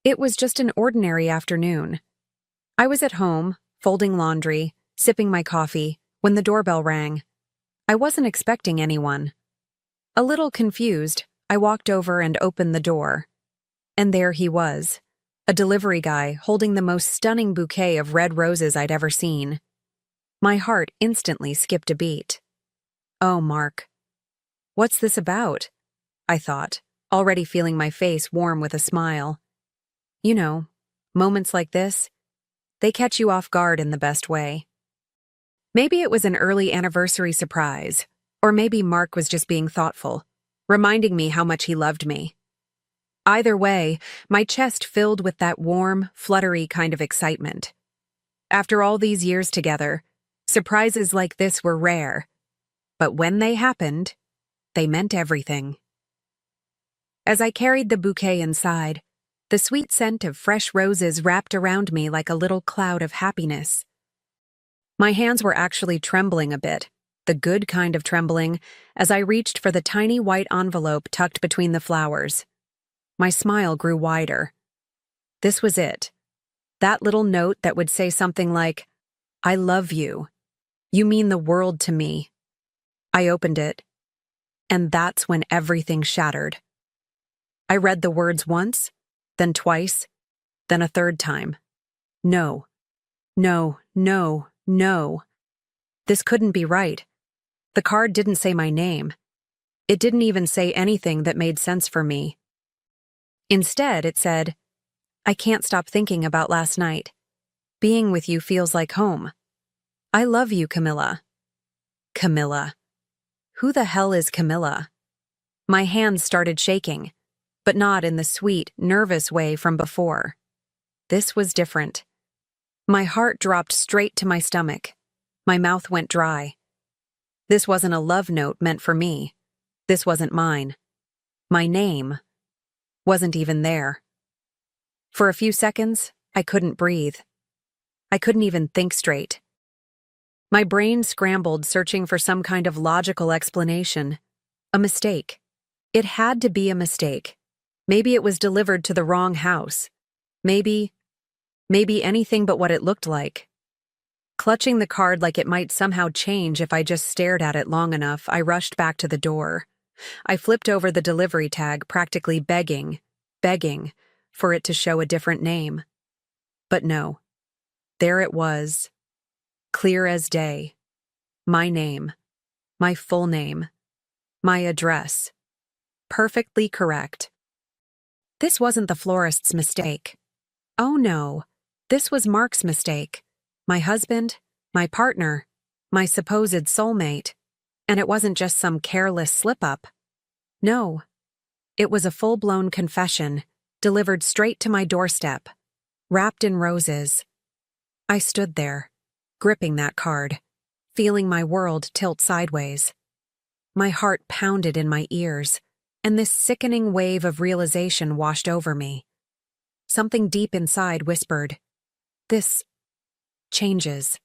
It was just an ordinary afternoon. I was at home, folding laundry, sipping my coffee, when the doorbell rang. I wasn't expecting anyone. A little confused, I walked over and opened the door. And there he was, a delivery guy holding the most stunning bouquet of red roses I'd ever seen. My heart instantly skipped a beat. Oh, Mark. What's this about? I thought, already feeling my face warm with a smile. You know, moments like this, they catch you off guard in the best way. Maybe it was an early anniversary surprise, or maybe Mark was just being thoughtful, reminding me how much he loved me. Either way, my chest filled with that warm, fluttery kind of excitement. After all these years together, surprises like this were rare. But when they happened, they meant everything. As I carried the bouquet inside, the sweet scent of fresh roses wrapped around me like a little cloud of happiness. My hands were actually trembling a bit, the good kind of trembling, as I reached for the tiny white envelope tucked between the flowers. My smile grew wider. This was it. That little note that would say something like, "I love you. You mean the world to me." I opened it, and that's when everything shattered. I read the words once, then twice, then a third time. No, no, no, no. This couldn't be right. The card didn't say my name. It didn't even say anything that made sense for me. Instead, it said, "I can't stop thinking about last night. Being with you feels like home. I love you, Camila." Camila. Who the hell is Camila? My hands started shaking, but not in the sweet, nervous way from before. This was different. My heart dropped straight to my stomach. My mouth went dry. This wasn't a love note meant for me. This wasn't mine. My name wasn't even there. For a few seconds, I couldn't breathe. I couldn't even think straight. My brain scrambled, searching for some kind of logical explanation. A mistake. It had to be a mistake. Maybe it was delivered to the wrong house. Maybe anything but what it looked like. Clutching the card like it might somehow change if I just stared at it long enough, I rushed back to the door. I flipped over the delivery tag, practically begging for it to show a different name. But no. There it was. Clear as day. My name. My full name. My address. Perfectly correct. This wasn't the florist's mistake. Oh no. This was Mark's mistake. My husband, my partner, my supposed soulmate. And it wasn't just some careless slip-up. No. It was a full-blown confession, delivered straight to my doorstep, wrapped in roses. I stood there, gripping that card, feeling my world tilt sideways. My heart pounded in my ears, and this sickening wave of realization washed over me. Something deep inside whispered, "This changes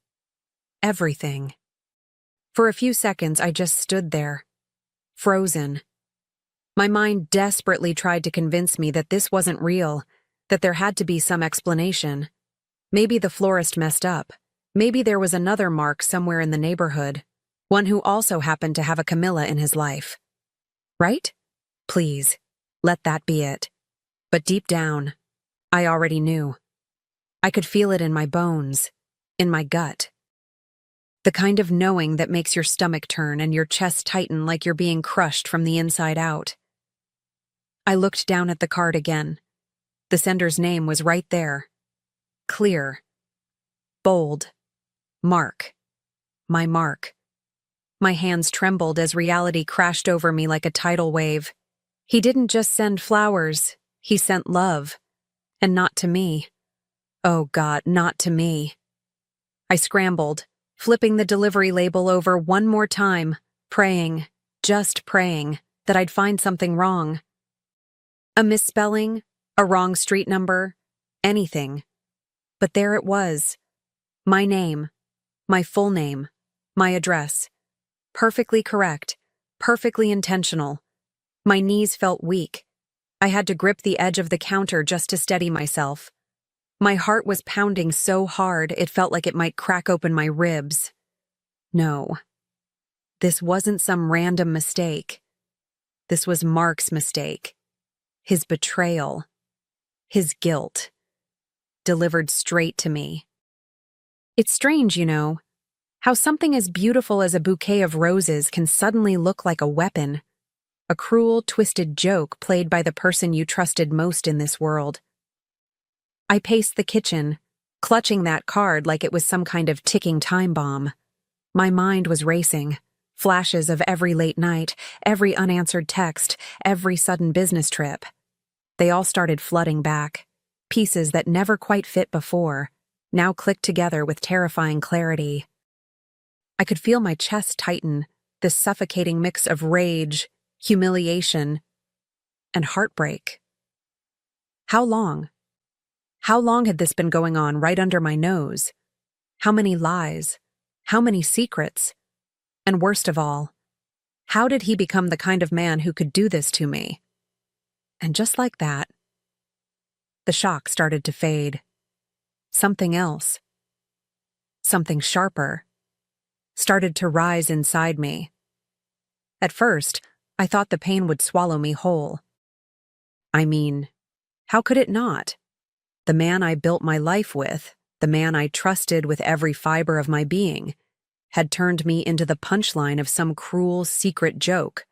everything." For a few seconds, I just stood there, frozen. My mind desperately tried to convince me that this wasn't real, that there had to be some explanation. Maybe the florist messed up. Maybe there was another Mark somewhere in the neighborhood, one who also happened to have a Camila in his life. Right? Please, let that be it. But deep down, I already knew. I could feel it in my bones, in my gut. The kind of knowing that makes your stomach turn and your chest tighten like you're being crushed from the inside out. I looked down at the card again. The sender's name was right there. Clear. Bold. Mark. My Mark. My hands trembled as reality crashed over me like a tidal wave. He didn't just send flowers, he sent love. And not to me. Oh God, not to me. I scrambled, flipping the delivery label over one more time, praying, just praying, that I'd find something wrong. A misspelling, a wrong street number, anything. But there it was. My name, my full name, my address. Perfectly correct, perfectly intentional. My knees felt weak. I had to grip the edge of the counter just to steady myself. My heart was pounding so hard it felt like it might crack open my ribs. No. This wasn't some random mistake. This was Mark's mistake. His betrayal. His guilt. Delivered straight to me. It's strange, how something as beautiful as a bouquet of roses can suddenly look like a weapon. A cruel, twisted joke played by the person you trusted most in this world. I paced the kitchen, clutching that card like it was some kind of ticking time bomb. My mind was racing. Flashes of every late night, every unanswered text, every sudden business trip. They all started flooding back. Pieces that never quite fit before, now clicked together with terrifying clarity. I could feel my chest tighten, this suffocating mix of rage, humiliation, and heartbreak. How long? How long had this been going on right under my nose? How many lies? How many secrets? And worst of all, how did he become the kind of man who could do this to me? And just like that, the shock started to fade. Something else, something sharper, started to rise inside me. At first, I thought the pain would swallow me whole. I mean, how could it not? The man I built my life with, the man I trusted with every fiber of my being, had turned me into the punchline of some cruel, secret joke.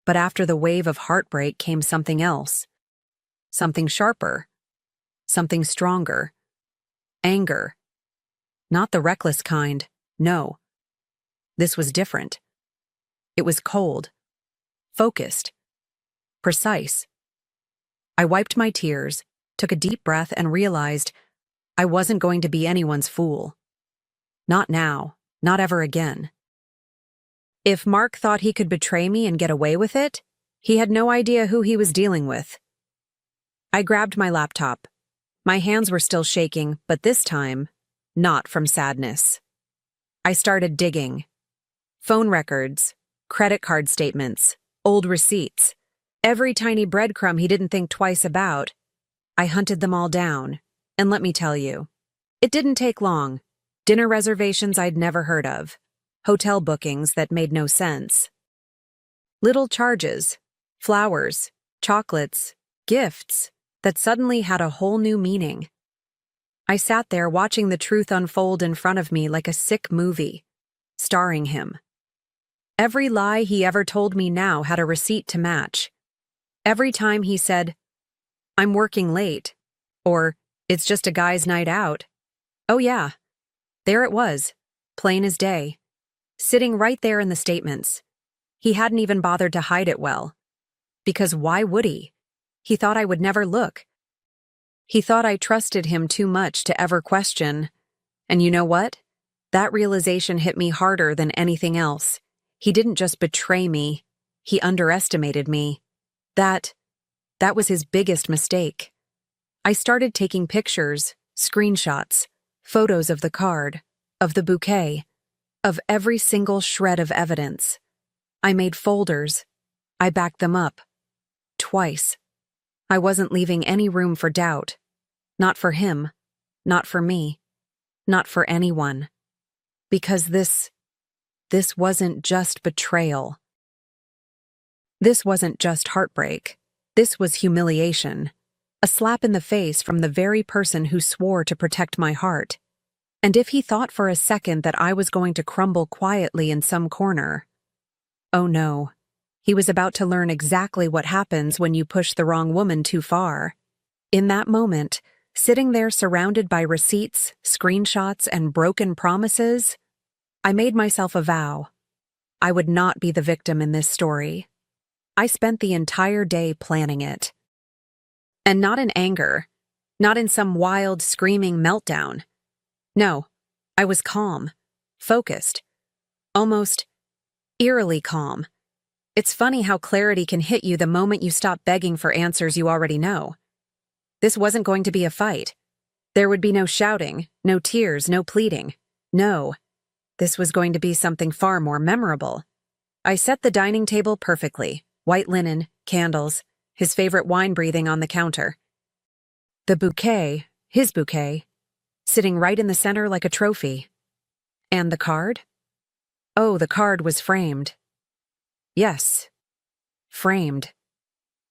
But after the wave of heartbreak came something else. Something sharper. Something stronger. Anger. Not the reckless kind, no. This was different. It was cold. Focused. Precise. I wiped my tears, took a deep breath, and realized I wasn't going to be anyone's fool. Not now. Not ever again. If Mark thought he could betray me and get away with it, he had no idea who he was dealing with. I grabbed my laptop. My hands were still shaking, but this time, not from sadness. I started digging. Phone records, credit card statements, old receipts, every tiny breadcrumb he didn't think twice about. I hunted them all down, and let me tell you, it didn't take long. Dinner reservations I'd never heard of. Hotel bookings that made no sense. Little charges, flowers, chocolates, gifts that suddenly had a whole new meaning. I sat there watching the truth unfold in front of me like a sick movie, starring him. Every lie he ever told me now had a receipt to match. Every time he said, "I'm working late," or "It's just a guy's night out." Oh yeah. There it was, plain as day, sitting right there in the statements. He hadn't even bothered to hide it well. Because why would he? He thought I would never look. He thought I trusted him too much to ever question. And you know what? That realization hit me harder than anything else. He didn't just betray me. He underestimated me. That was his biggest mistake. I started taking pictures, screenshots, photos of the card, of the bouquet, of every single shred of evidence. I made folders. I backed them up. Twice. I wasn't leaving any room for doubt. Not for him. Not for me. Not for anyone. Because this wasn't just betrayal. This wasn't just heartbreak. This was humiliation. A slap in the face from the very person who swore to protect my heart. And if he thought for a second that I was going to crumble quietly in some corner, oh no, he was about to learn exactly what happens when you push the wrong woman too far. In that moment, sitting there surrounded by receipts, screenshots, and broken promises, I made myself a vow. I would not be the victim in this story. I spent the entire day planning it. And not in anger, not in some wild, screaming meltdown. No, I was calm, focused, almost eerily calm. It's funny how clarity can hit you the moment you stop begging for answers you already know. This wasn't going to be a fight. There would be no shouting, no tears, no pleading. No, this was going to be something far more memorable. I set the dining table perfectly, white linen, candles, his favorite wine breathing on the counter. The bouquet, his bouquet, sitting right in the center like a trophy. And the card? Oh, the card was framed. Yes, framed.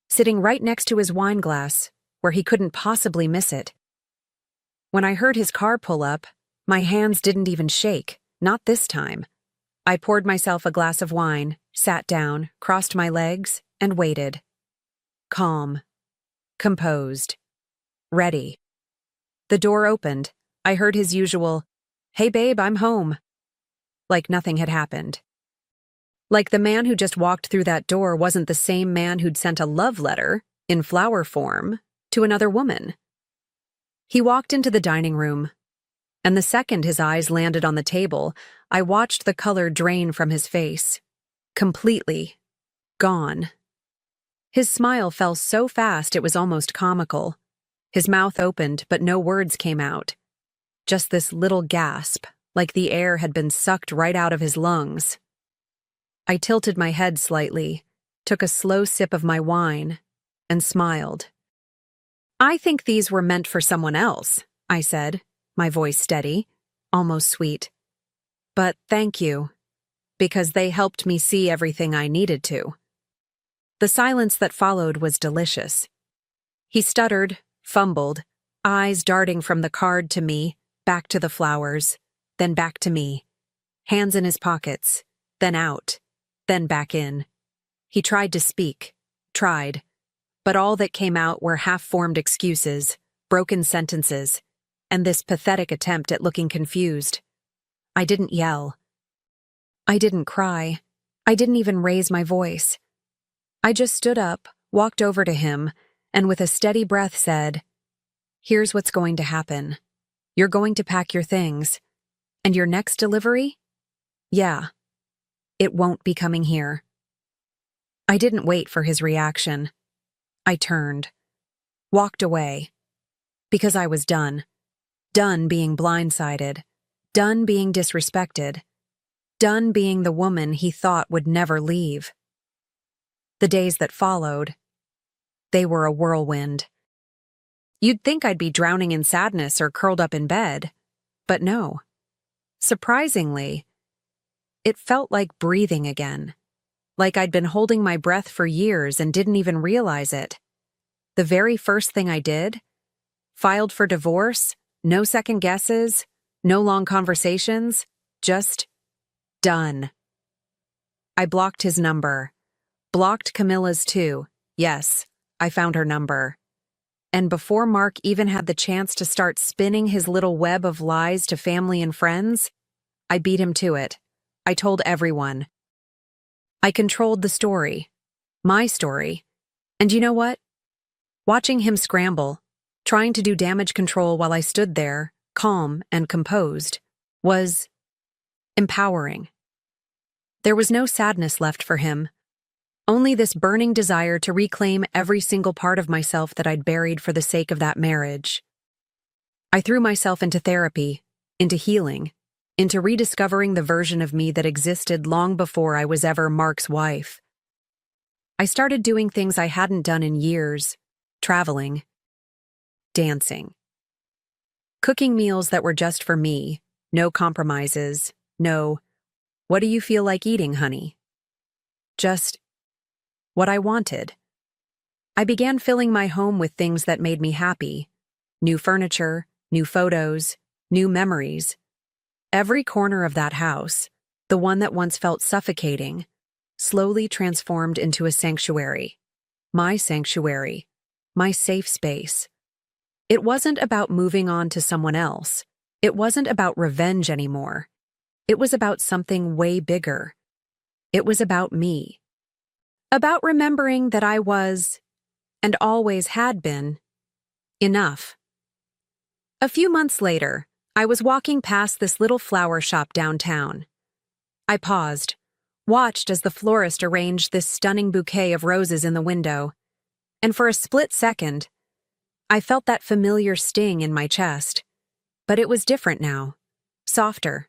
Sitting right next to his wine glass, where he couldn't possibly miss it. When I heard his car pull up, my hands didn't even shake, not this time. I poured myself a glass of wine, sat down, crossed my legs, and waited. Calm. Composed. Ready. The door opened. I heard his usual, "Hey babe, I'm home." Like nothing had happened. Like the man who just walked through that door wasn't the same man who'd sent a love letter, in flower form, to another woman. He walked into the dining room, and the second his eyes landed on the table, I watched the color drain from his face. Completely. Gone. His smile fell so fast it was almost comical. His mouth opened, but no words came out. Just this little gasp, like the air had been sucked right out of his lungs. I tilted my head slightly, took a slow sip of my wine, and smiled. "I think these were meant for someone else," I said, my voice steady, almost sweet. "But thank you, because they helped me see everything I needed to." The silence that followed was delicious. He stuttered, fumbled, eyes darting from the card to me, back to the flowers, then back to me. Hands in his pockets, then out, then back in. He tried to speak, but all that came out were half-formed excuses, broken sentences, and this pathetic attempt at looking confused. I didn't yell. I didn't cry. I didn't even raise my voice. I just stood up, walked over to him, and with a steady breath said, "Here's what's going to happen. You're going to pack your things. And your next delivery? Yeah. It won't be coming here." I didn't wait for his reaction. I turned. Walked away. Because I was done. Done being blindsided. Done being disrespected. Done being the woman he thought would never leave. The days that followed, they were a whirlwind. You'd think I'd be drowning in sadness or curled up in bed, but no. Surprisingly, it felt like breathing again, like I'd been holding my breath for years and didn't even realize it. The very first thing I did, filed for divorce, no second guesses, no long conversations, just done. I blocked his number. Blocked Camila's too. Yes, I found her number. And before Mark even had the chance to start spinning his little web of lies to family and friends, I beat him to it. I told everyone. I controlled the story. My story. And you know what? Watching him scramble, trying to do damage control while I stood there, calm and composed, was empowering. There was no sadness left for him. Only this burning desire to reclaim every single part of myself that I'd buried for the sake of that marriage. I threw myself into therapy, into healing, into rediscovering the version of me that existed long before I was ever Mark's wife. I started doing things I hadn't done in years, traveling, dancing, cooking meals that were just for me, no compromises, no, "What do you feel like eating, honey?" Just what I wanted. I began filling my home with things that made me happy. New furniture, new photos, new memories. Every corner of that house, the one that once felt suffocating, slowly transformed into a sanctuary. My sanctuary. My safe space. It wasn't about moving on to someone else. It wasn't about revenge anymore. It was about something way bigger. It was about me. About remembering that I was, and always had been, enough. A few months later, I was walking past this little flower shop downtown. I paused, watched as the florist arranged this stunning bouquet of roses in the window, and for a split second, I felt that familiar sting in my chest. But it was different now, softer.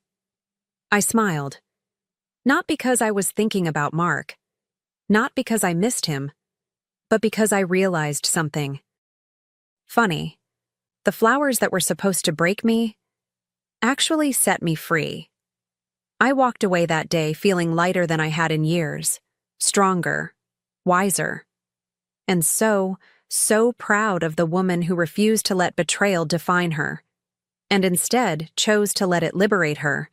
I smiled. Not because I was thinking about Mark. Not because I missed him, but because I realized something. Funny, the flowers that were supposed to break me actually set me free. I walked away that day feeling lighter than I had in years, stronger, wiser, and so proud of the woman who refused to let betrayal define her, and instead chose to let it liberate her.